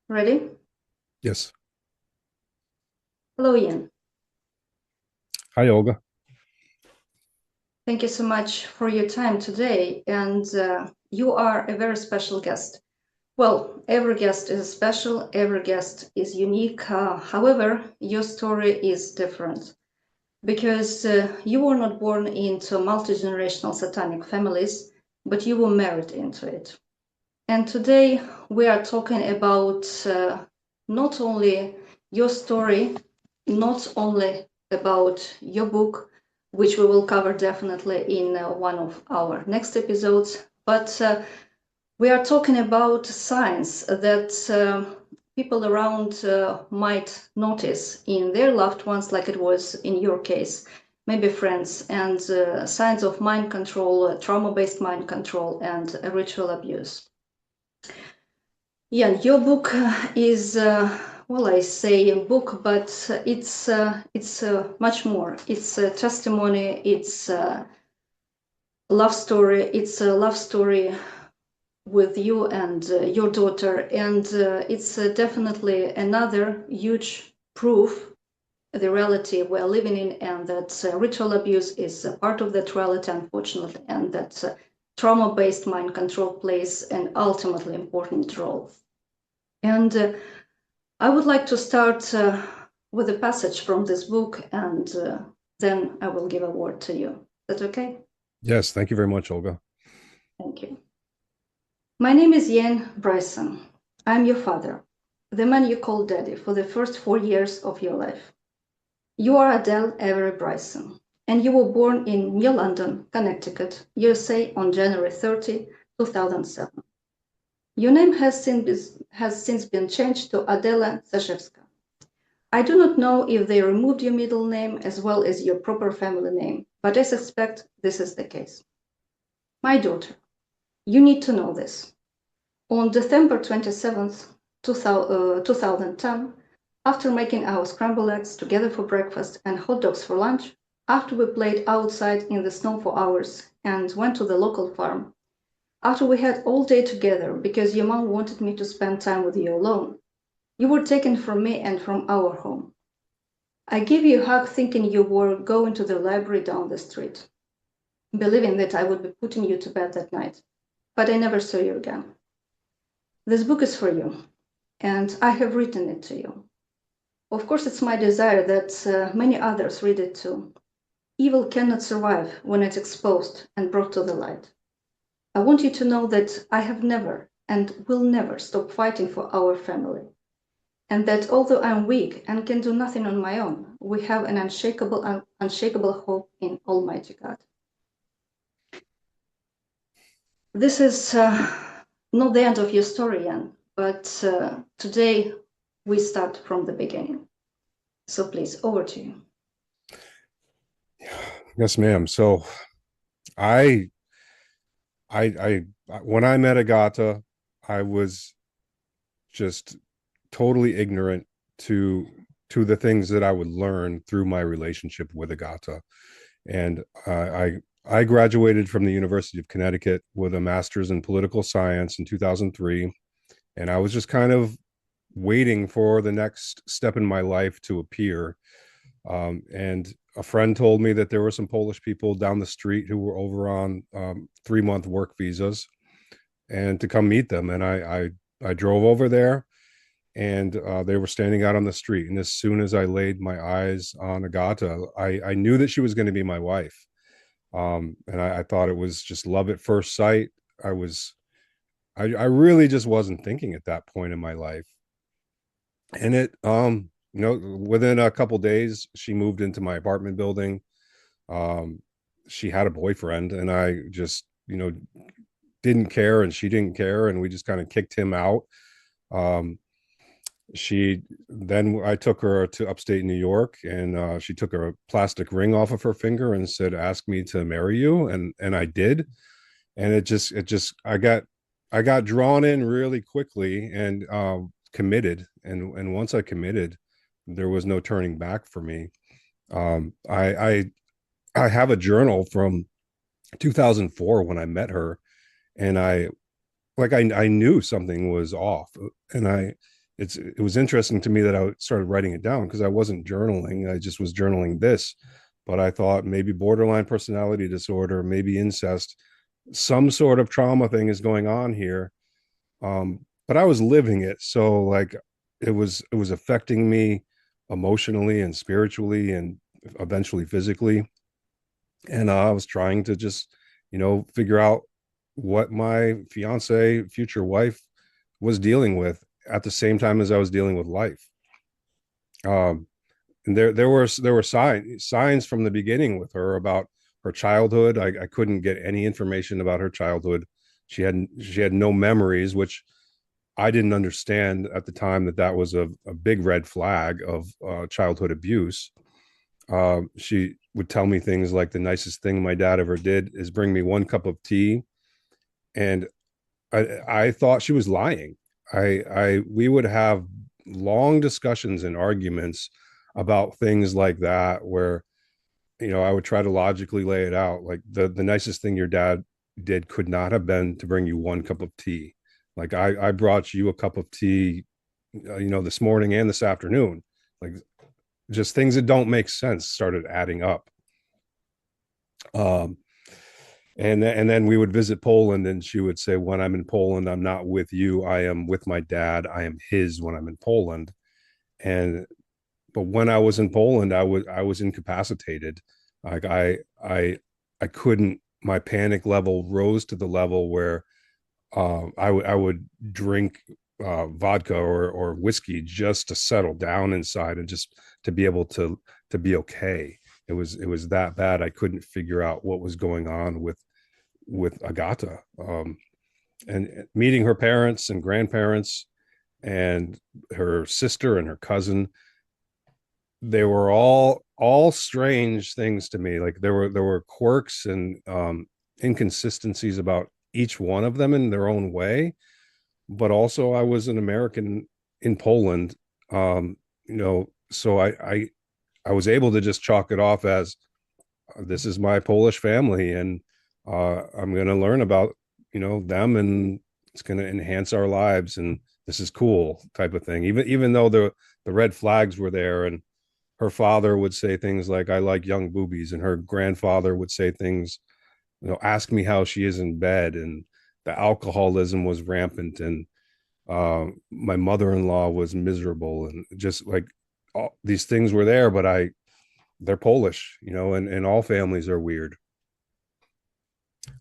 Ready? Yes. Hello, Ian. Hi, Olga. Thank you so much for your time today. And you are a very special guest. Well, every guest is special, every guest is unique. However, your story is different because you were not born into multi-generational satanic families, but you were married into it. And today we are talking about not only your story, not only about your book, which we will cover definitely in one of our next episodes, but we are talking about signs that people around might notice in their loved ones, like it was in your case, maybe friends, and signs of mind control, trauma-based mind control, and ritual abuse. Yeah, your book is well, I say a book, but it's much more. It's a testimony. It's a love story. It's a love story with you and your daughter, and it's definitely another huge proof the reality we're living in, and that ritual abuse is a part of that reality, unfortunately, and that trauma-based mind control plays an ultimately important role. And I would like to start with a passage from this book, and then I will give a word to you. Is that okay? Yes, thank you very much, Olga. Thank you. My name is Iain Bryson. I'm your father, the man you call daddy for the first 4 years of your life. You are Adele Avery Bryson, and you were born in New London, Connecticut, USA on January 30, 2007. Your name has since been changed to Adela Zashevska. I do not know if they removed your middle name as well as your proper family name, but I suspect this is the case. My daughter, you need to know this. On December 27th, 2010, after making our scrambled eggs together for breakfast and hot dogs for lunch, after we played outside in the snow for hours and went to the local farm, after we had all day together because your mom wanted me to spend time with you alone, you were taken from me and from our home. I gave you a hug thinking you were going to the library down the street, believing that I would be putting you to bed that night, but I never saw you again. This book is for you, and I have written it to you. Of course, it's my desire that many others read it too. Evil cannot survive when it's exposed and brought to the light. I want you to know that I have never and will never stop fighting for our family, and that although I'm weak and can do nothing on my own, we have an unshakable hope in Almighty God. This is not the end of your story, Jan, but today we start from the beginning. So please, over to you. Yes, ma'am. So I I when I met Agata, I was just totally ignorant to the things that I would learn through my relationship with Agata. And I graduated from the University of Connecticut with a master's in political science in 2003, and I was just kind of waiting for the next step in my life to appear. And a friend told me that there were some Polish people down the street who were over on 3-month work visas, and to come meet them. And I drove over there, and they were standing out on the street. And as soon as I laid my eyes on Agata, I knew that she was going to be my wife. And I thought it was just love at first sight. I really just wasn't thinking at that point in my life. And within a couple days, she moved into my apartment building. Um, she had a boyfriend, and I just, didn't care, and she didn't care, and we just kind of kicked him out. Um, she then I took her to upstate New York, and she took a plastic ring off of her finger and said, "Ask me to marry you," and I did. And it just I got drawn in really quickly, and committed. And once I committed, there was no turning back for me. I have a journal from 2004 when I met her, and I knew something was off, and it was interesting to me that I started writing it down because I wasn't journaling. I just was journaling this, but I thought maybe borderline personality disorder, maybe incest, some sort of trauma thing is going on here. But I was living it, so like it was affecting me emotionally and spiritually and eventually physically. And I was trying to just, figure out what my fiance, future wife, was dealing with at the same time as I was dealing with life. Um, and there were signs from the beginning with her about her childhood. I couldn't get any information about her childhood. She had no memories, which I didn't understand at the time that was a big red flag of childhood abuse. She would tell me things like the nicest thing my dad ever did is bring me one cup of tea, and I thought she was lying. We would have long discussions and arguments about things like that, where I would try to logically lay it out. Like the nicest thing your dad did could not have been to bring you one cup of tea. Like I brought you a cup of tea, this morning and this afternoon. Like just things that don't make sense started adding up. Um, and then we would visit Poland, and she would say, "When I'm in Poland, I'm not with you. I am with my dad. I am his when I'm in Poland." And but when I was in Poland, I was incapacitated. Like I couldn't. My panic level rose to the level where I would drink vodka or whiskey just to settle down inside and just to be able to be okay. It was that bad. I couldn't figure out what was going on with Agata. And meeting her parents and grandparents and her sister and her cousin, they were all strange things to me. Like there were quirks and inconsistencies about each one of them in their own way. But also I was an American in Poland. So I was able to just chalk it off as this is my Polish family, and I'm going to learn about them, and it's going to enhance our lives, and this is cool type of thing. Even though the red flags were there, and her father would say things like "I like young boobies," and her grandfather would say things, ask me how she is in bed, and the alcoholism was rampant, and my mother-in-law was miserable, and just like all these things were there, but they're Polish, and all families are weird.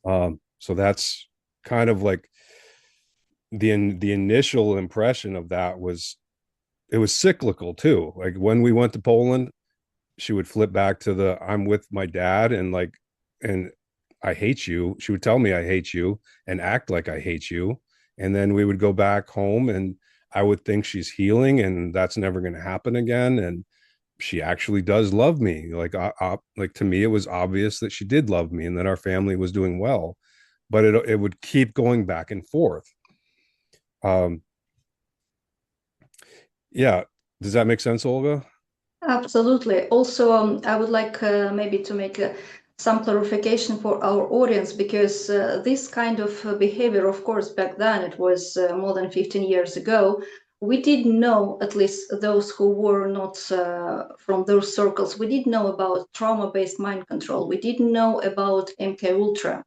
So that's kind of like the initial impression of that was it was cyclical too. Like when we went to Poland, she would flip back to the I'm with my dad, and I hate you. She would tell me I hate you and act like I hate you. And then we would go back home, and I would think she's healing and that's never going to happen again. And she actually does love me. Like to me, it was obvious that she did love me and that our family was doing well, but it would keep going back and forth. Um, yeah. Does that make sense, Olga? Absolutely. Also, I would like maybe to make some clarification for our audience, because this kind of behavior, of course, back then, it was more than 15 years ago. We did know, at least those who were not from those circles, we did know about trauma-based mind control. We did know about MK Ultra.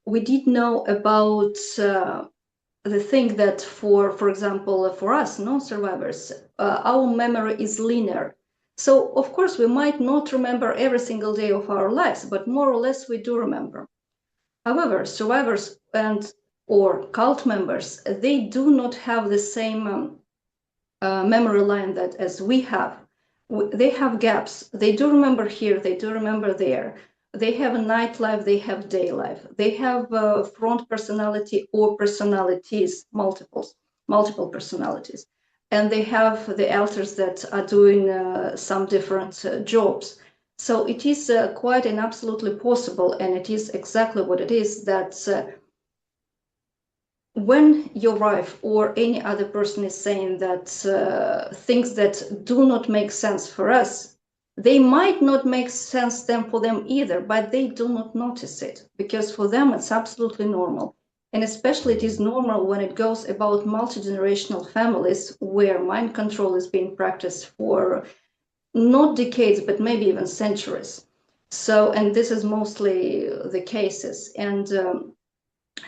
We did know about the thing that, for example, for us non-survivors, our memory is linear. So of course we might not remember every single day of our lives, but more or less we do remember. However, survivors and or cult members, they do not have the same memory line that as we have. They have gaps. They do remember here, they do remember there. They have a night life, they have day life. They have front personality or personalities, multiple personalities. And they have the alters that are doing some different jobs. So it is quite and absolutely possible, and it is exactly what it is, that when your wife or any other person is saying that things that do not make sense for us, they might not make sense then for them either, but they do not notice it because for them it's absolutely normal. And especially it is normal when it goes about multi-generational families where mind control is being practiced for not decades, but maybe even centuries. So, and this is mostly the cases. And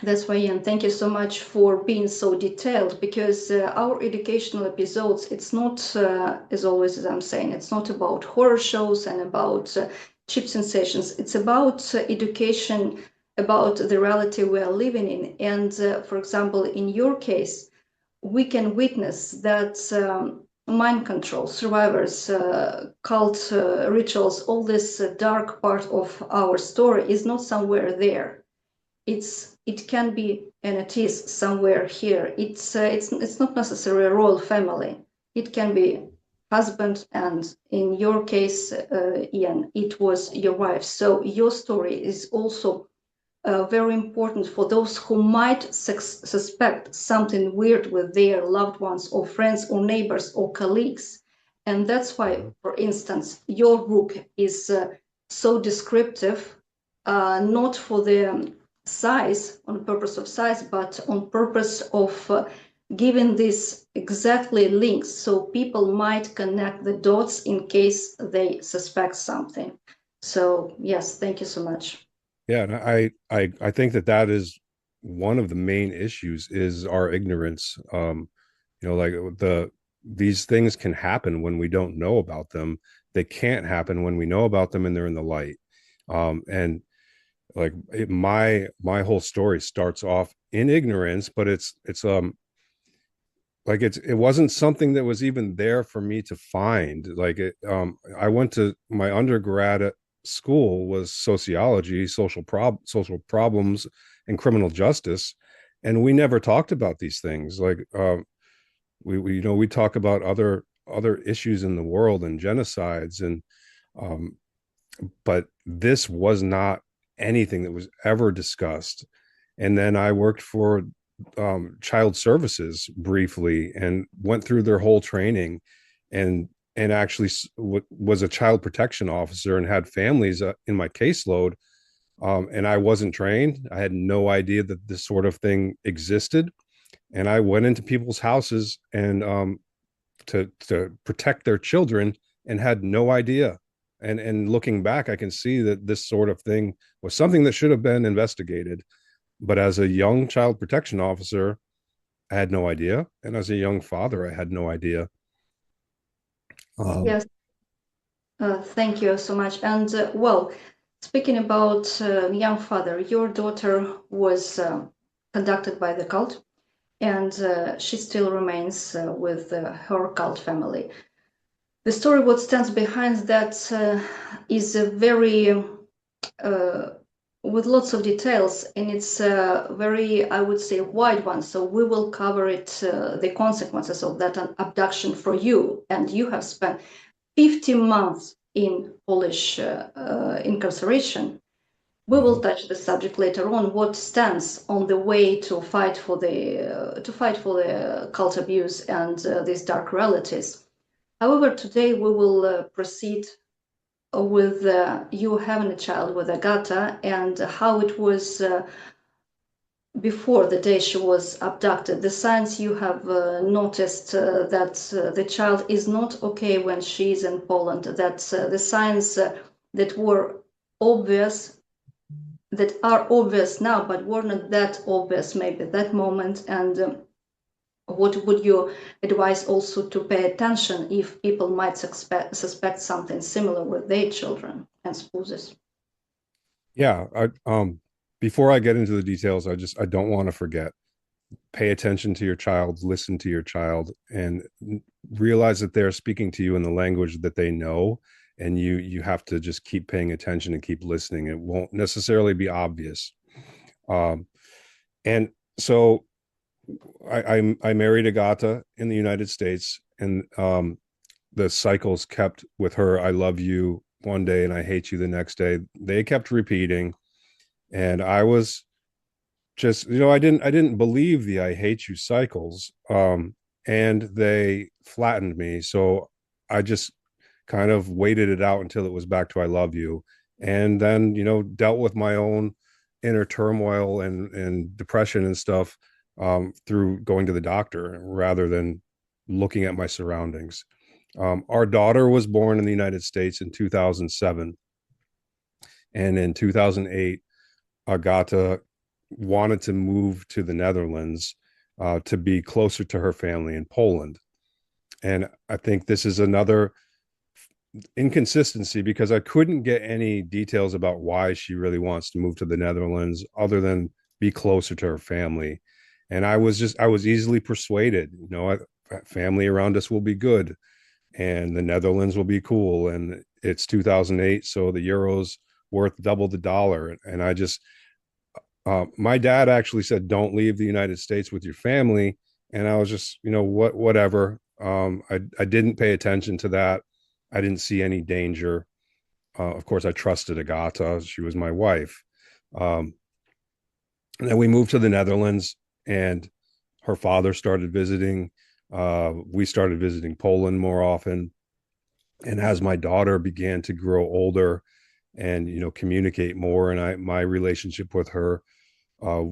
that's why, Ian, thank you so much for being so detailed, because our educational episodes, it's not, as always, as I'm saying, it's not about horror shows and about cheap sensations. It's about education, about the reality we are living in. And for example, in your case, we can witness that mind control, survivors, cult rituals, all this dark part of our story is not somewhere there. It can be, and it is somewhere here. It's not necessarily a royal family. It can be husband, and in your case, Ian, it was your wife. So your story is also very important for those who might suspect something weird with their loved ones or friends or neighbors or colleagues. And that's why, for instance, your book is so descriptive, not for the size, on purpose of size, but on purpose of giving these exactly links so people might connect the dots in case they suspect something. So yes, thank you so much. Yeah, and I think that that is one of the main issues is our ignorance. Like these things can happen when we don't know about them. They can't happen when we know about them and they're in the light. And like my whole story starts off in ignorance, but it's like it wasn't something that was even there for me to find. I went to my undergrad at school was sociology, social problems and criminal justice, and we never talked about these things. We talk about other issues in the world and genocides, and um but this was not anything that was ever discussed. And then I worked for child services briefly and went through their whole training, and actually was a child protection officer and had families in my caseload. And I wasn't trained. I had no idea that this sort of thing existed. And I went into people's houses and to protect their children and had no idea. And looking back, I can see that this sort of thing was something that should have been investigated. But as a young child protection officer, I had no idea. And as a young father, I had no idea. Um, Yes, thank you so much. And well, speaking about young father, your daughter was conducted by the cult, and she still remains with her cult family. The story, what stands behind that, is a very uh, with lots of details, and it's a very, I would say, wide one. So we will cover it, the consequences of that abduction for you, and you have spent 15 months in Polish incarceration. We will touch the subject later on. What stands on the way to fight for the cult abuse and these dark realities. However, today we will proceed with you having a child with Agata and how it was before the day she was abducted. The signs you have noticed that the child is not okay when she's in Poland, that the signs that were obvious, that are obvious now, but were not that obvious maybe at that moment. And what would you advise also to pay attention if people might suspect something similar with their children and spouses? yeah. Before I get into the details, I don't want to forget. Pay attention to your child, listen to your child, and realize that they're speaking to you in the language that they know. And you have to just keep paying attention and keep listening. It won't necessarily be obvious. Um, and so I married Agata in the United States, and the cycles kept with her. I love you one day, and I hate you the next day. They kept repeating, and I was just, I didn't believe the I hate you cycles, and they flattened me. So I just kind of waited it out until it was back to I love you, and then dealt with my own inner turmoil and depression and stuff through going to the doctor rather than looking at my surroundings. Our daughter was born in the United States in 2007. And in 2008, Agata wanted to move to the Netherlands to be closer to her family in Poland. And I think this is another inconsistency because I couldn't get any details about why she really wants to move to the Netherlands other than be closer to her family. And I was easily persuaded, family around us will be good and the Netherlands will be cool. And it's 2008. So the euro's worth double the dollar. And I just, my dad actually said, don't leave the United States with your family. And I was just, whatever. I didn't pay attention to that. I didn't see any danger. Of course, I trusted Agata. She was my wife. And then we moved to the Netherlands, and her father started visiting. We started visiting Poland more often. And as my daughter began to grow older and communicate more, and my relationship with her uh,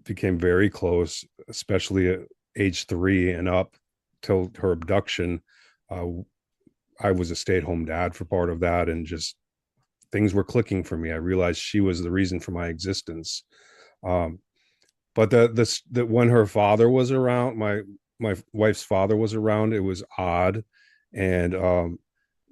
became very close, especially at age 3 and up till her abduction. Uh, I was a stay-at-home dad for part of that, and just things were clicking for me. I realized she was the reason for my existence. Um, but the when her father was around, my wife's father was around, it was odd, and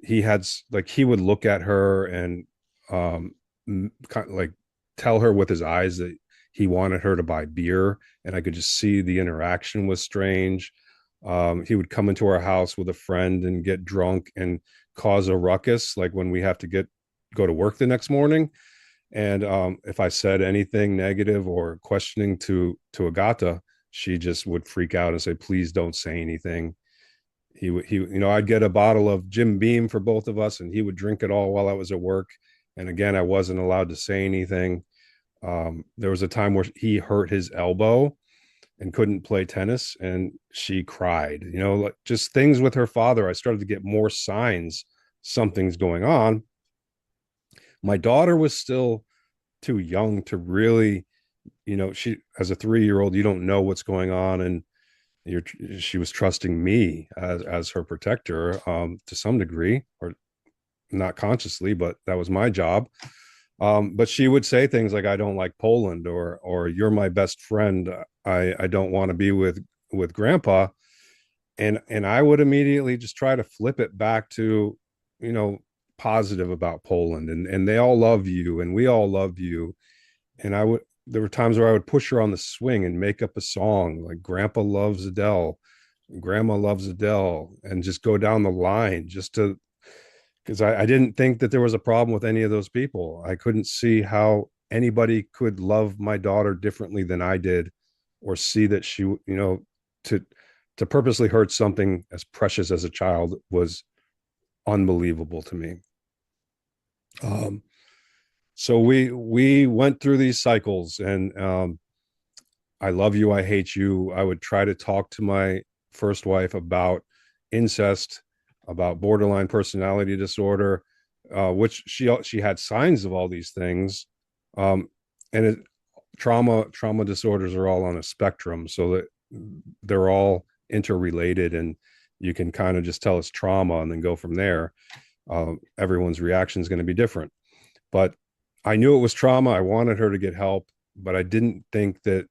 he had like he would look at her and um, kind of like tell her with his eyes that he wanted her to buy beer, and I could just see the interaction was strange. He would come into our house with a friend and get drunk and cause a ruckus, like when we have to go to work the next morning. And if I said anything negative or questioning to Agata, she just would freak out and say, "Please don't say anything." I'd get a bottle of Jim Beam for both of us, and he would drink it all while I was at work. And again, I wasn't allowed to say anything. There was a time where he hurt his elbow and couldn't play tennis, and she cried. Like just things with her father. I started to get more signs something's going on. My daughter was still too young to really, she as a 3-year-old, you don't know what's going on, and she was trusting me as her protector to some degree, or not consciously, but that was my job. But she would say things like, "I don't like Poland," or "You're my best friend. I don't want to be with Grandpa." And I would immediately just try to flip it back to, you know, positive about Poland, and they all love you and we all love you. And there were times where I would push her on the swing and make up a song like Grandpa loves Adele, Grandma loves Adele, and just go down the line just to, because I didn't think that there was a problem with any of those people. I couldn't see how anybody could love my daughter differently than I did, or see that she, to purposely hurt something as precious as a child was unbelievable to me. Um, so we went through these cycles, and I love you, I hate you. I would try to talk to my first wife about incest, about borderline personality disorder, which she had signs of all these things, um, and trauma disorders are all on a spectrum, so that they're all interrelated, and you can kind of just tell it's trauma and then go from there. Everyone's reaction is going to be different, but I knew it was trauma. I wanted her to get help, but I didn't think that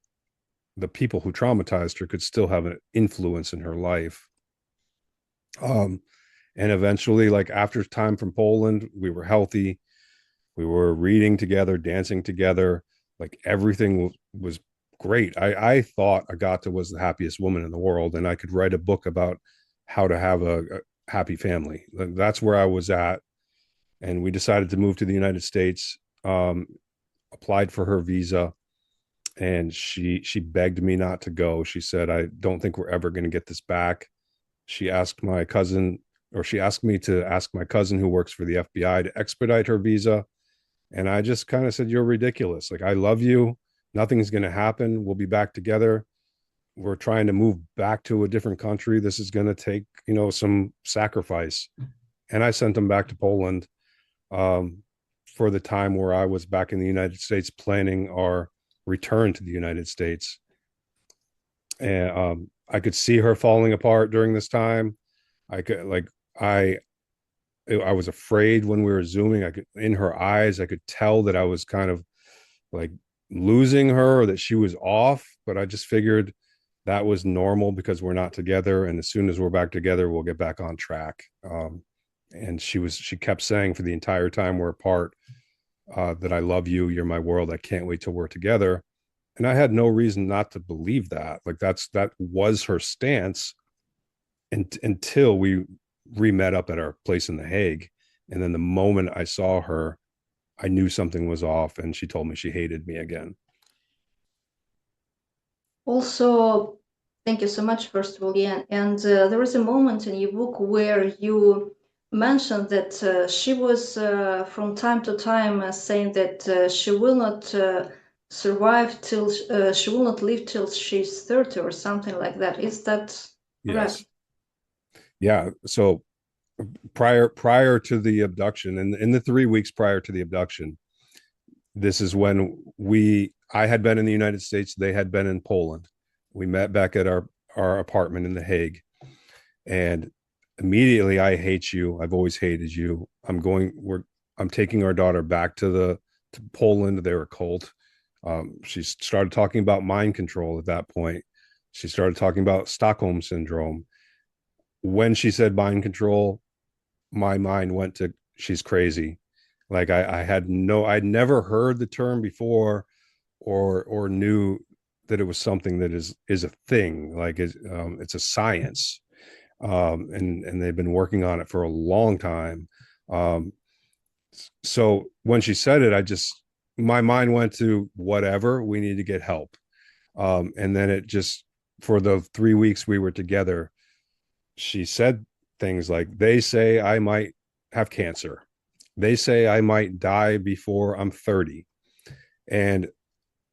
the people who traumatized her could still have an influence in her life. Um, and eventually, like after time from Poland, we were healthy. We were reading together, dancing together. Like everything was great. I thought Agata was the happiest woman in the world, and I could write a book about how to have a happy family. That's where I was at. And we decided to move to the United States, applied for her visa, and she begged me not to go. She said, "I don't think we're ever going to get this back." She asked my cousin, or she asked me to ask my cousin who works for the FBI to expedite her visa. And I just kind of said, "You're ridiculous. Like, I love you. Nothing's going to happen. We'll be back together. We're trying to move back to a different country. This is going to take, some sacrifice." And I sent them back to Poland. Um, for the time where I was back in the United States planning our return to the United States. And I could see her falling apart during this time. I could like I was afraid when we were zooming. I could in her eyes, I could tell that I was kind of like losing her or that she was off, but I just figured that was normal because we're not together. And as soon as we're back together, we'll get back on track. And she kept saying for the entire time we're apart, that I love you, you're my world, I can't wait till we're together. And I had no reason not to believe that. Like that was her stance until we re-met up at our place in The Hague. And then the moment I saw her, I knew something was off, and she told me she hated me again. Also, thank you so much, first of all, Ian. And there is a moment in your book where you mentioned that she was from time to time saying that she will not survive till she will not live till she's 30 or something like that. Is that correct? Yes. Yeah. So prior to the abduction, and in the 3 weeks prior to the abduction, this is when I had been in the United States, they had been in Poland. We met back at our apartment in The Hague, and immediately, I hate you. I've always hated you. I'm taking our daughter back to Poland. They're a cult. She started talking about mind control at that point. She started talking about Stockholm syndrome. When she said mind control, my mind went to she's crazy. Like I'd never heard the term before, or knew that it was something that is a thing. Like it's a science, and they've been working on it for a long time. Um, so when she said it, my mind went to whatever, we need to get help. And then it just for the 3 weeks we were together, she said things like, they say I might have cancer. They say I might die before I'm 30. And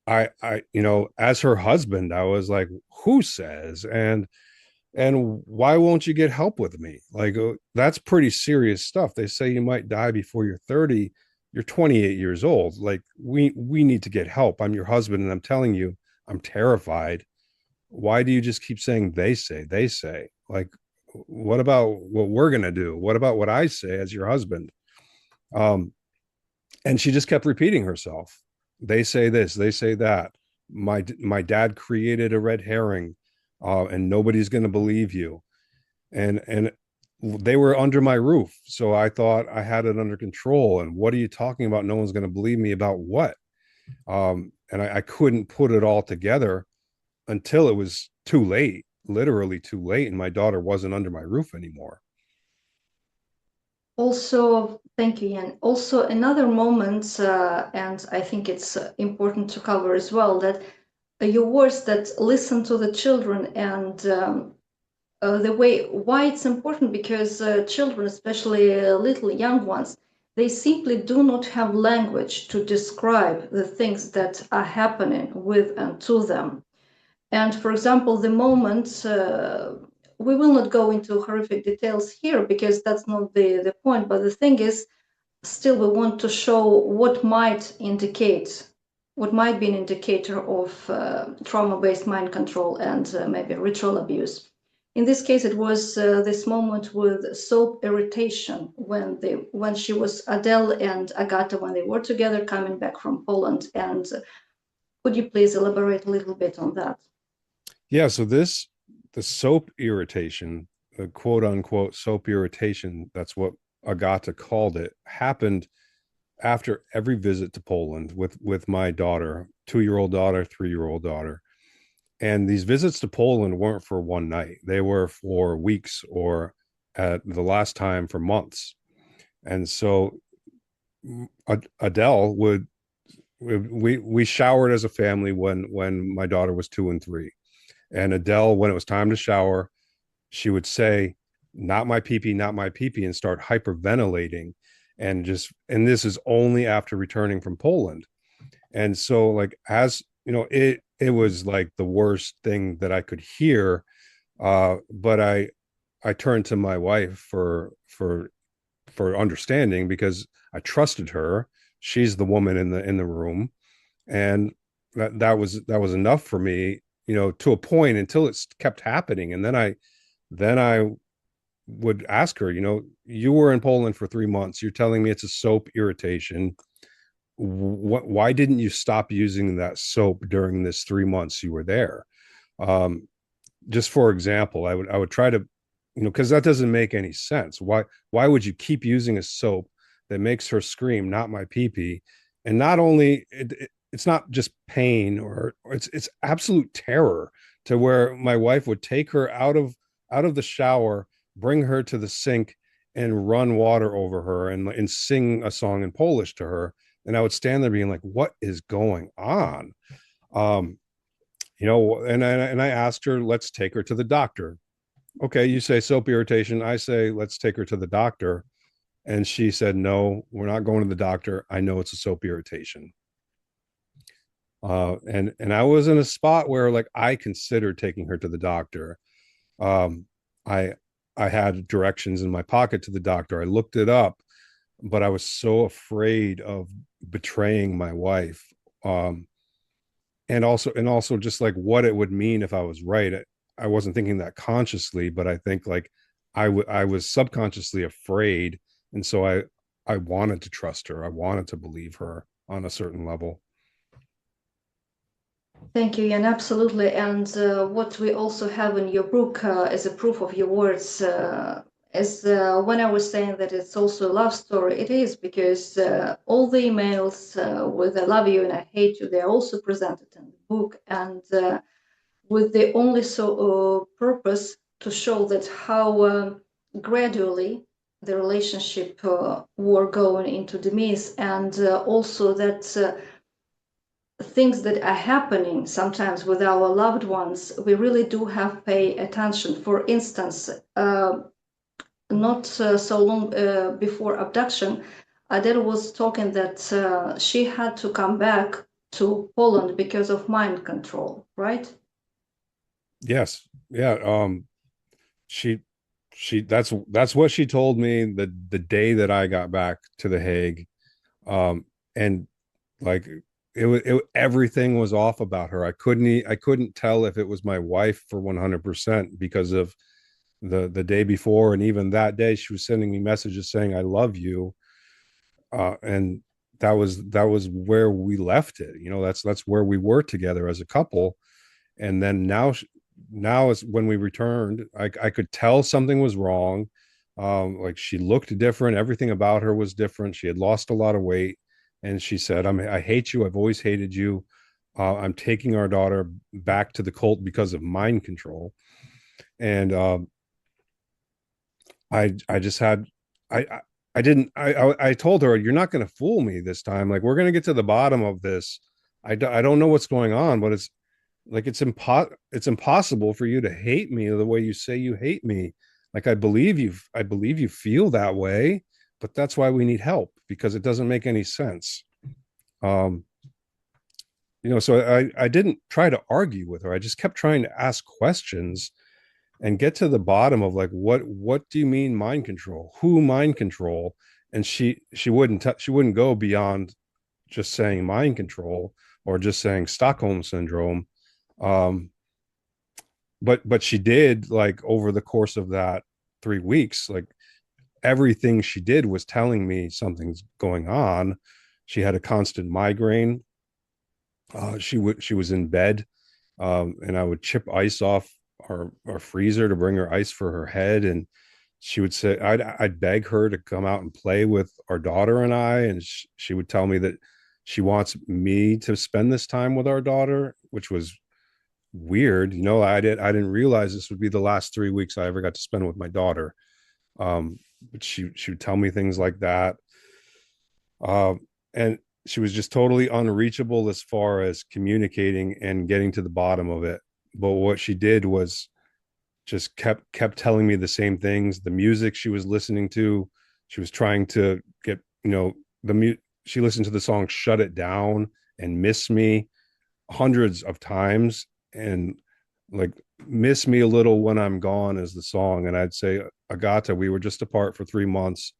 as her husband, I was like, who says? And why won't you get help with me? Like, that's pretty serious stuff. They say you might die before you're 30. You're 28 years old. Like, we need to get help. I'm your husband, and I'm telling you, I'm terrified. Why do you just keep saying they say? Like, what about what we're gonna do? What about what I say as your husband? Um, and she just kept repeating herself. They say this, they say that. My dad created a red herring, and nobody's gonna believe you. And they were under my roof, so I thought I had it under control. And what are you talking about? No one's gonna believe me about what? And I couldn't put it all together until it was too late, literally too late, and my daughter wasn't under my roof anymore. Also, thank you, Ian. Also, another moment, and I think it's important to cover as well, that your words that listen to the children, and the way why it's important, because children, especially little young ones, they simply do not have language to describe the things that are happening with and to them. And for example, the moment, we will not go into horrific details here because that's not the point, but the thing is, still we want to show what might indicate, what might be an indicator of trauma-based mind control and maybe ritual abuse. In this case, it was this moment with soap irritation when she was Adele and Agata, when they were together coming back from Poland. And could you please elaborate a little bit on that? Yeah, so the soap irritation, the quote unquote soap irritation, that's what Agata called it, happened after every visit to Poland with my daughter, 2-year-old daughter, 3-year-old daughter. And these visits to Poland weren't for one night. They were for weeks, or at the last time for months. And so Adele would we showered as a family when my daughter was 2 and 3. And Adele, when it was time to shower, she would say, not my pee pee, not my pee pee, and start hyperventilating. And this is only after returning from Poland. And so, like, as you know, it was like the worst thing that I could hear. But I turned to my wife for understanding, because I trusted her. she's the woman in the room. And that was enough for me, to a point, until it kept happening. And then I would ask her, you were in Poland for 3 months. You're telling me it's a soap irritation. Why didn't you stop using that soap during this 3 months you were there? Um, just for example, I would try to, because that doesn't make any sense. Why would you keep using a soap that makes her scream, not my pee pee? And not only it's not just pain, or it's absolute terror, to where my wife would take her out of the shower, bring her to the sink, and run water over her, and sing a song in Polish to her. And I would stand there being like, what is going on? Um, and I asked her, let's take her to the doctor. Okay, you say soap irritation. I say, let's take her to the doctor. And she said, no, we're not going to the doctor. I know it's a soap irritation. And I was in a spot where, like, I considered taking her to the doctor. Um, I I had directions in my pocket to the doctor. I looked it up, but I was so afraid of betraying my wife. Um, and also just like what it would mean if I was right. I wasn't thinking that consciously, but I think, like, I was subconsciously afraid, and so I wanted to trust her. I wanted to believe her on a certain level. Thank you, Ian. Absolutely. And what we also have in your book as a proof of your words is when I was saying that it's also a love story, it is because all the emails with I love you and I hate you, they're also presented in the book. And with the only purpose to show that how gradually the relationship were going into the mess, and also that things that are happening sometimes with our loved ones, we really do have pay attention. For instance, not so long before abduction, Adele was talking that she had to come back to Poland because of mind control, right? Yes. Yeah. She that's what she told me the day that I got back to The Hague. And, like, everything was off about her. I couldn't tell if it was my wife for 100%, because of the day before, and even that day she was sending me messages saying I love you. And that was where we left it. That's where we were together as a couple. And then now is when we returned. I could tell something was wrong. Like, she looked different. Everything about her was different. She had lost a lot of weight. And she said, I hate you. I've always hated you. I'm taking our daughter back to the cult because of mind control. And I just had I didn't I told her, you're not going to fool me this time. Like, we're going to get to the bottom of this. I don't know what's going on, but it's like, it's impossible for you to hate me the way you say you hate me. Like, I believe you feel that way, but that's why we need help, because it doesn't make any sense. um so I didn't try to argue with her. I just kept trying to ask questions and get to the bottom of, like, what do you mean mind control? Who mind control? And she wouldn't go beyond just saying mind control, or just saying Stockholm syndrome. um but she did, like, over the course of that 3 weeks, like, everything she did was telling me something's going on. She had a constant migraine. She was in bed, and I would chip ice off our freezer to bring her ice for her head. And she would say, I'd beg her to come out and play with our daughter and I, and she would tell me that she wants me to spend this time with our daughter, which was weird. I didn't realize this would be the last 3 weeks I ever got to spend with my daughter. But she would tell me things like that. And she was just totally unreachable as far as communicating and getting to the bottom of it. But what she did was just kept telling me the same things. The music she was listening to, she was trying to get, she listened to the song Shut It Down and Miss Me hundreds of times. And, like, Miss Me a Little When I'm Gone is the song. And I'd say, Agata, we were just apart for 3 months.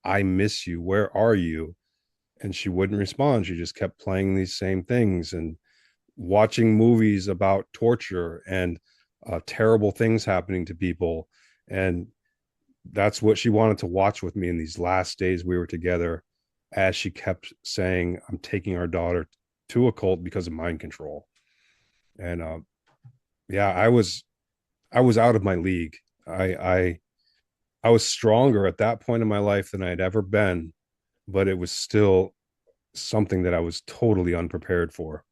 I miss you. Where are you? and she wouldn't respond. She just kept playing these same things and watching movies about torture and terrible things happening to people. And that's what she wanted to watch with me in these last days we were together, as she kept saying, I'm taking our daughter to a cult because of mind control. And yeah, I was out of my league. I was stronger at that point in my life than I had ever been, but it was still something that I was totally unprepared for.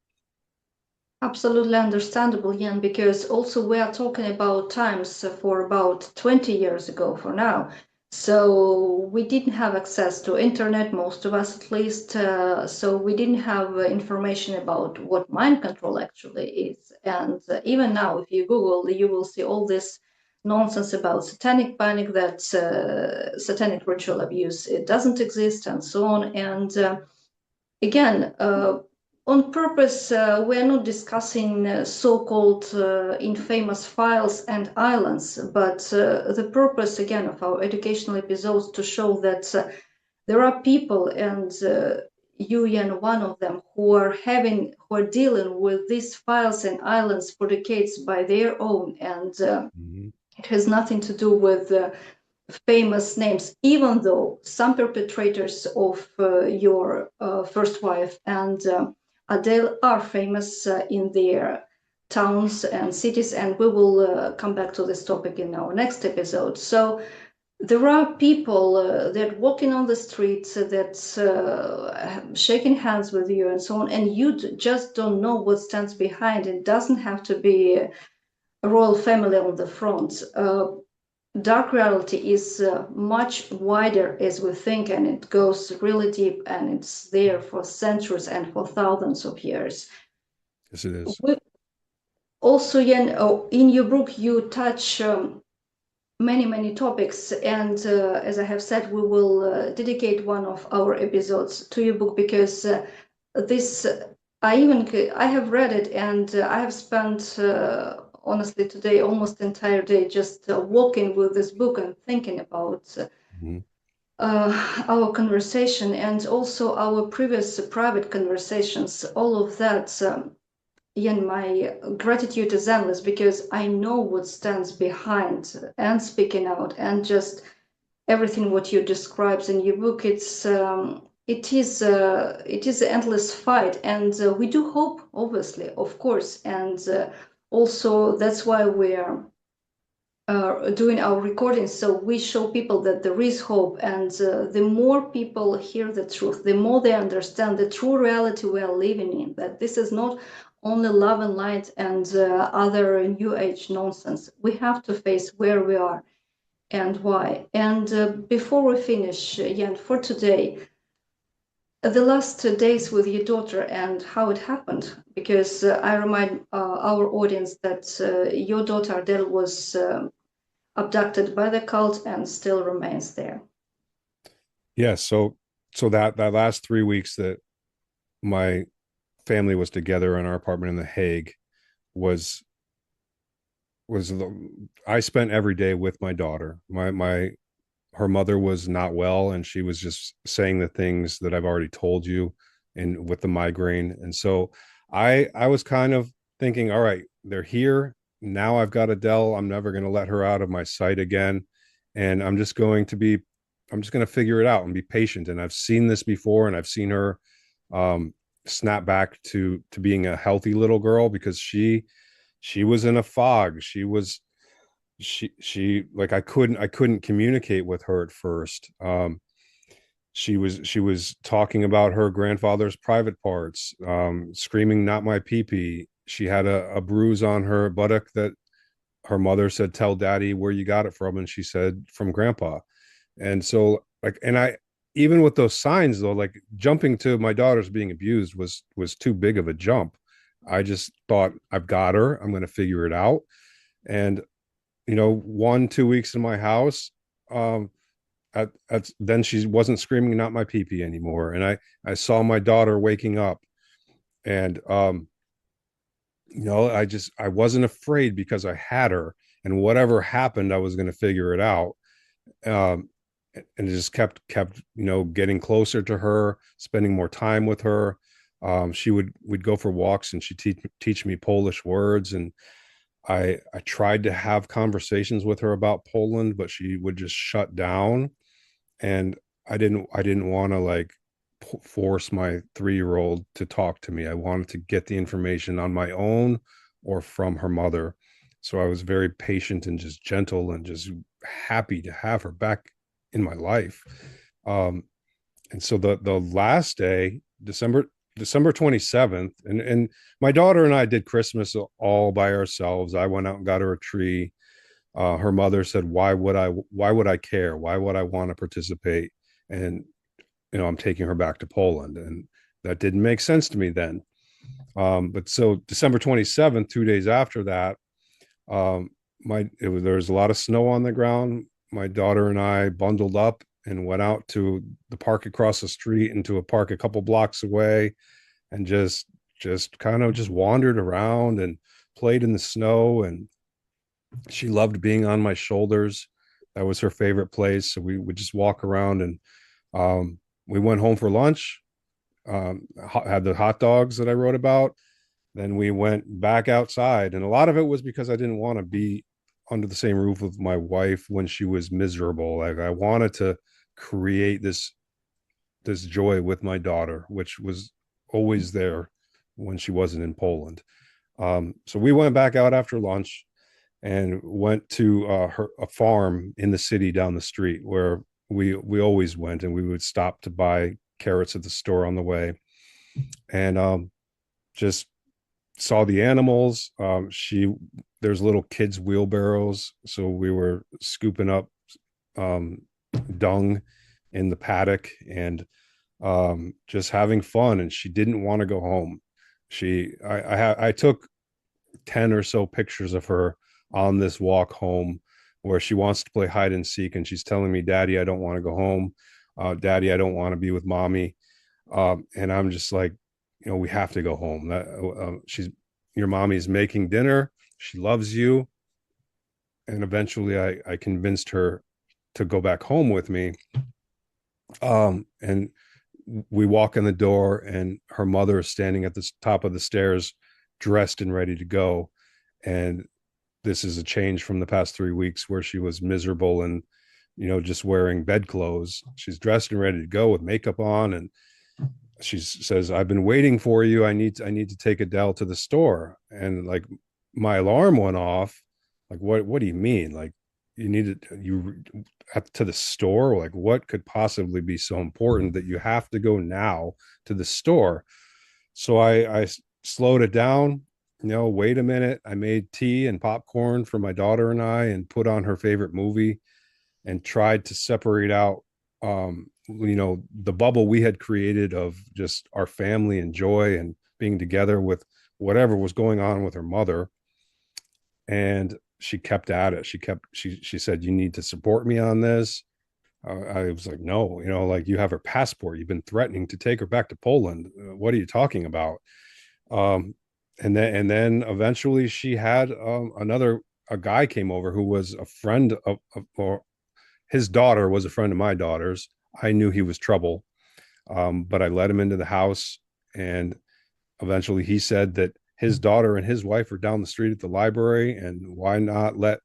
Absolutely understandable, Jan, because also we are talking about times for about 20 years ago for now. So we didn't have access to internet, most of us at least. So we didn't have information about what mind control actually is. And even now, if you Google, you will see all this nonsense about satanic panic, that satanic ritual abuse, it doesn't exist, and so on. And again, on purpose, we are not discussing so-called infamous files and islands, but the purpose, again, of our educational episodes to show that there are people, and you, Ian, one of them, who are dealing with these files and islands for decades by their own, and Mhm. it has nothing to do with famous names, even though some perpetrators of your first wife and Adele are famous in their towns and cities, and we will come back to this topic in our next episode. So there are people that walking on the streets, that shaking hands with you and so on, and you just don't know what stands behind. It doesn't have to be a royal family on the front. Dark reality is much wider as we think, and it goes really deep, and it's there for centuries and for thousands of years. Yes, it is. We also, Jan, in your book, you touch many topics, and as I have said, we will dedicate one of our episodes to your book, because this I have read it, and I have spent honestly today almost the entire day just walking with this book and thinking about Mhm. our conversation, and also our previous private conversations, all of that. Ian, my gratitude is endless, because I know what stands behind and speaking out, and just everything what you describes in your book. It is an endless fight, and we do hope, obviously, of course, and also that's why we're doing our recordings, so we show people that there is hope, and the more people hear the truth, the more they understand the true reality we are living in, that this is not only love and light and other new age nonsense. We have to face where we are and why. And before we finish, Jan, for today, the last days with your daughter and how it happened, because I remind our audience that your daughter Adele was abducted by the cult and still remains there. Yeah, so that last 3 weeks that my family was together in our apartment in The Hague was I spent every day with my daughter. My her mother was not well, and she was just saying the things that I've already told you, and with the migraine. And so I was kind of thinking, all right, they're here now. I've got Adele. I'm never going to let her out of my sight again, and I'm just going to figure it out and be patient. And I've seen this before, and I've seen her um snap back to being a healthy little girl, because she was in a fog. She like I couldn't communicate with her at first. She was talking about her grandfather's private parts, screaming, "Not my pee-pee." She had a bruise on her buttock that her mother said, "Tell daddy where you got it from," and she said, "From grandpa." And so, like, and I, even with those signs though, like, jumping to my daughter's being abused was too big of a jump. I just thought, I've got her, I'm going to figure it out. And 1 2 weeks in my house, um then she wasn't screaming, "Not my pee-pee" anymore. And I saw my daughter waking up, and I wasn't afraid, because I had her, and whatever happened, I was going to figure it out. um and it just kept getting closer to her, spending more time with her. She would we'd go for walks, and she teach me Polish words, and I tried to have conversations with her about Poland, but she would just shut down. And I didn't want to like force my 3-year-old to talk to me. I wanted to get the information on my own or from her mother. So I was very patient and just gentle and just happy to have her back in my life. Um, and so the last day, December 27th, and my daughter and I did Christmas all by ourselves. I went out and got her a tree. Her mother said, why would I care? Why would I want to participate? And I'm taking her back to Poland. And that didn't make sense to me then. But so December 27th, 2 days after that, um, there was a lot of snow on the ground. My daughter and I bundled up and went out to the park across the street, into a park a couple blocks away, and just kind of just wandered around and played in the snow. And she loved being on my shoulders. That was her favorite place. So we would just walk around, and we went home for lunch, had the hot dogs that I wrote about. Then we went back outside. And a lot of it was because I didn't want to be under the same roof with my wife when she was miserable. Like, I wanted to create this joy with my daughter, which was always there when she wasn't in Poland. So we went back out after lunch and went to a farm in the city down the street where we always went, and we would stop to buy carrots at the store on the way, and just saw the animals. There's little kids wheelbarrows, so we were scooping up um, dung in the paddock, and just having fun. And she didn't want to go home. I took 10 or so pictures of her on this walk home, where she wants to play hide and seek, and she's telling me, Daddy, I don't want to go home. Daddy, I don't want to be with Mommy. And I'm just like, we have to go home. Your mommy's making dinner. She loves you. And eventually I convinced her to go back home with me. And we walk in the door, and her mother is standing at the top of the stairs, dressed and ready to go. And this is a change from the past 3 weeks where she was miserable and, just wearing bedclothes. She's dressed and ready to go with makeup on. And she says, I've been waiting for you. I need to take Adele to the store. And like, my alarm went off. Like, what do you mean? Like, you to the store? Like, what could possibly be so important that you have to go now to the store? So I slowed it down. Wait a minute. I made tea and popcorn for my daughter and I, and put on her favorite movie, and tried to separate out the bubble we had created of just our family and joy and being together, with whatever was going on with her mother. And she kept at it. She said, you need to support me on this. I was like, no, like, you have her passport. You've been threatening to take her back to Poland. What are you talking about? um and then eventually she had a guy came over who was a friend or his daughter was a friend of my daughter's. I knew he was trouble, but I let him into the house. And eventually he said that his daughter and his wife are down the street at the library, and why not let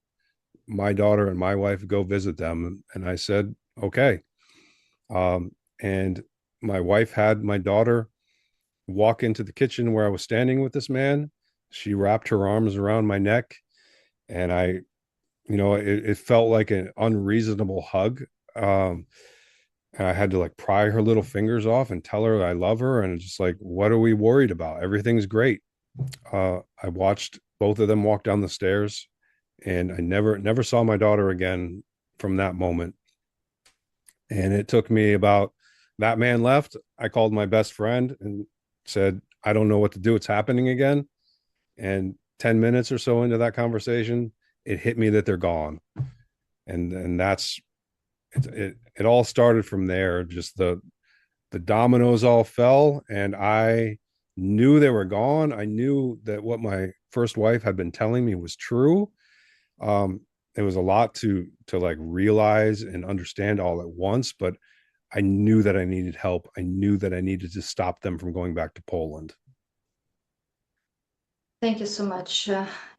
my daughter and my wife go visit them. And I said, okay. And my wife had my daughter walk into the kitchen where I was standing with this man. She wrapped her arms around my neck, and it felt like an unreasonable hug. And I had to like pry her little fingers off and tell her I love her. And just like, what are we worried about? Everything's great. I watched both of them walk down the stairs, and I never saw my daughter again from that moment. And it took me about that man left. I called my best friend and said, I don't know what to do. It's happening again. And 10 minutes or so into that conversation, it hit me that they're gone. And that's it all started from there. Just the dominoes all fell, and I knew they were gone. I knew that what my first wife had been telling me was true. it was a lot to like realize and understand all at once, but I knew that I needed help. I knew that I needed to stop them from going back to Poland. Thank you so much.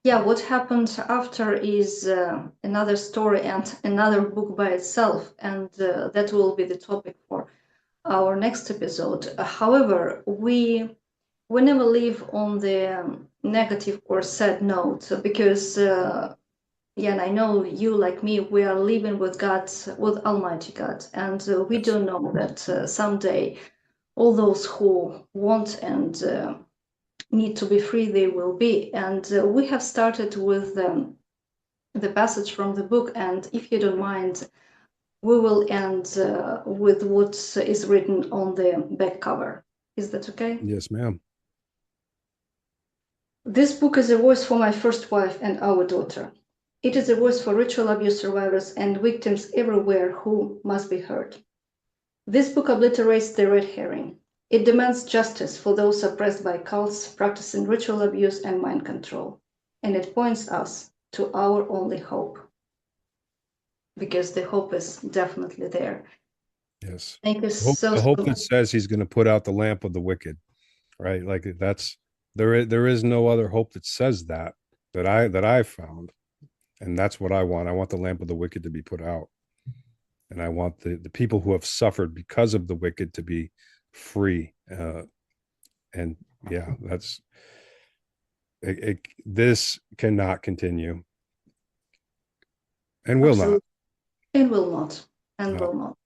Yeah, what happened after is another story and another book by itself, and that will be the topic for our next episode. However, we never leave on the negative or sad note because yeah, and I know you like me, we are living with God, with Almighty God, and we Yes. do know that someday all those who want and need to be free, they will be. And we have started with the passage from the book, and if you don't mind, we will end with what is written on the back cover. Is that okay? Yes, ma'am. This book is a voice for my first wife and our daughter. It is a voice for ritual abuse survivors and victims everywhere who must be heard. This book obliterates the red herring. It demands justice for those oppressed by cults practicing ritual abuse and mind control. And it points us to our only hope. Because the hope is definitely there. Yes. Thank you The so hope that much. says he's going to put out the lamp of the wicked, right? Like that's there is no other hope that says that I found. And that's what I want. I want the lamp of the wicked to be put out. And I want the people who have suffered because of the wicked to be free. And yeah, this cannot continue and will not. Absolutely. And will not. And No. will not.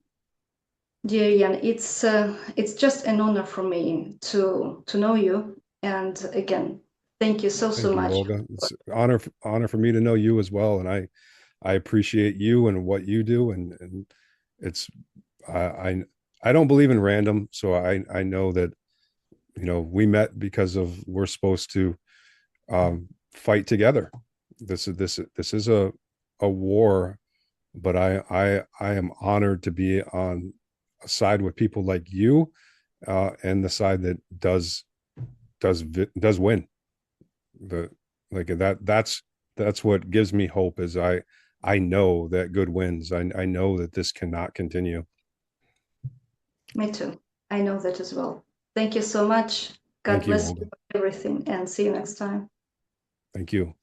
Dear Jan, it's just an honor for me to know you. And again, thank you so Thank you, much. Olga. It's honor for me to know you as well, and I appreciate you and what you do, and it's I don't believe in random, so I know that we met because of we're supposed to fight together. This is a war, but I am honored to be on a side with people like you, and the side that does win. The like that's what gives me hope is I know that good wins. I know that this cannot continue. Me too. I know that as well. Thank you so much. God Thank you, bless you Olga. for everything and see you next time. Thank you.